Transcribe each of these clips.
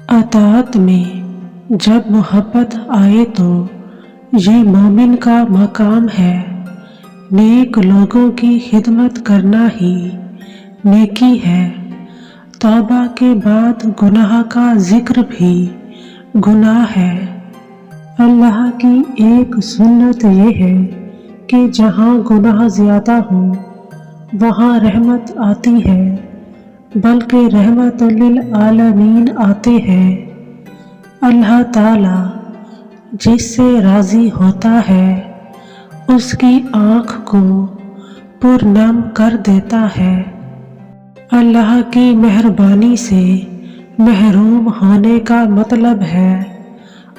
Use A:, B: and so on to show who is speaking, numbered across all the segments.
A: اطاعت میں جب محبت آئے تو یہ مومن کا مقام ہے۔ نیک لوگوں کی خدمت کرنا ہی نیکی ہے۔ توبہ کے بعد گناہ کا ذکر بھی گناہ ہے۔ اللہ کی ایک سنت یہ ہے کہ جہاں گناہ زیادہ ہوں وہاں رحمت آتی ہے، بلکہ رحمت للعالمین آتے ہیں۔ اللہ تعالی جس سے راضی ہوتا ہے اس کی آنکھ کو پرنم کر دیتا ہے۔ اللہ کی مہربانی سے محروم ہونے کا مطلب ہے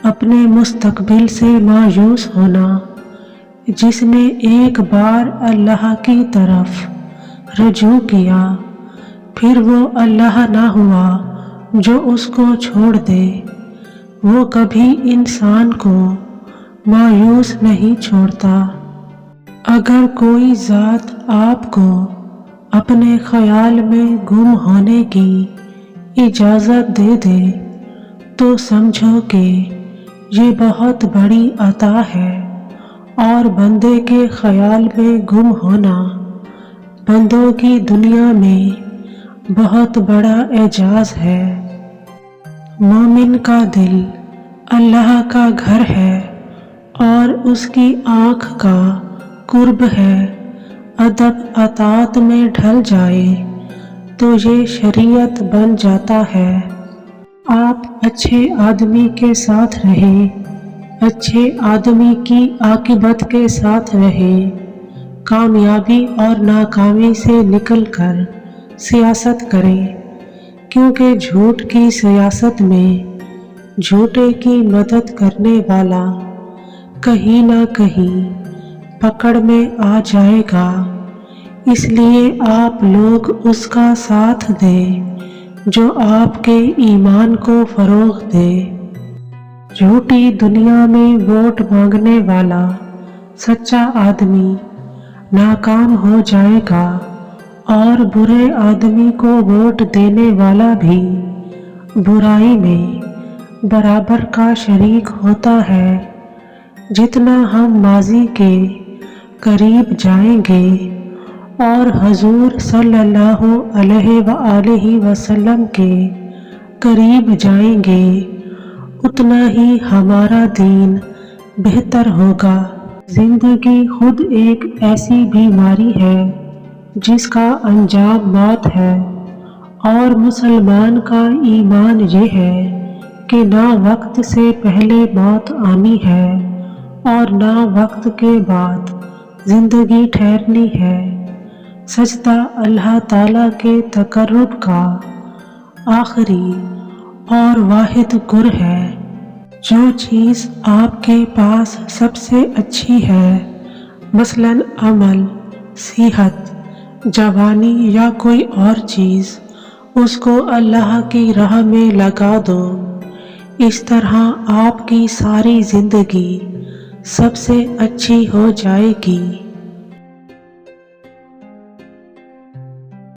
A: اپنے مستقبل سے مایوس ہونا۔ جس نے ایک بار اللہ کی طرف رجوع کیا پھر وہ اللہ نہ ہوا جو اس کو چھوڑ دے، وہ کبھی انسان کو مایوس نہیں چھوڑتا۔ اگر کوئی ذات آپ کو اپنے خیال میں گم ہونے کی اجازت دے دے تو سمجھو کہ یہ بہت بڑی عطا ہے، اور بندے کے خیال میں گم ہونا بندوں کی دنیا میں بہت بڑا اعزاز ہے۔ مومن کا دل اللہ کا گھر ہے اور اس کی آنکھ کا قرب ہے۔ ادب اطاعت میں ڈھل جائے تو یہ شریعت بن جاتا ہے۔ آپ اچھے آدمی کے ساتھ رہیں، اچھے آدمی کی عاقبت کے ساتھ رہیں۔ کامیابی اور ناکامی سے نکل کر سیاست کریں، کیونکہ جھوٹ کی سیاست میں جھوٹے کی مدد کرنے والا کہیں نہ کہیں پکڑ میں آ جائے گا۔ اس لیے آپ لوگ اس کا ساتھ دیں جو آپ کے ایمان کو فروغ دے۔ جھوٹی دنیا میں ووٹ مانگنے والا سچا آدمی ناکام ہو جائے گا، اور برے آدمی کو ووٹ دینے والا بھی برائی میں برابر کا شریک ہوتا ہے۔ جتنا ہم ماضی کے قریب جائیں گے اور حضور صلی اللہ علیہ وآلہ وسلم کے قریب جائیں گے اتنا ہی ہمارا دین بہتر ہوگا۔ زندگی خود ایک ایسی بیماری ہے جس کا انجام موت ہے، اور مسلمان کا ایمان یہ ہے کہ نہ وقت سے پہلے موت آنی ہے اور نہ وقت کے بعد زندگی ٹھہرنی ہے۔ سجدہ اللہ تعالی کے تقرب کا آخری اور واحد گر ہے۔ جو چیز آپ کے پاس سب سے اچھی ہے، مثلاً عمل، صحت، جوانی یا کوئی اور چیز، اس کو اللہ کی راہ میں لگا دو۔ اس طرح آپ کی ساری زندگی سب سے اچھی ہو جائے گی۔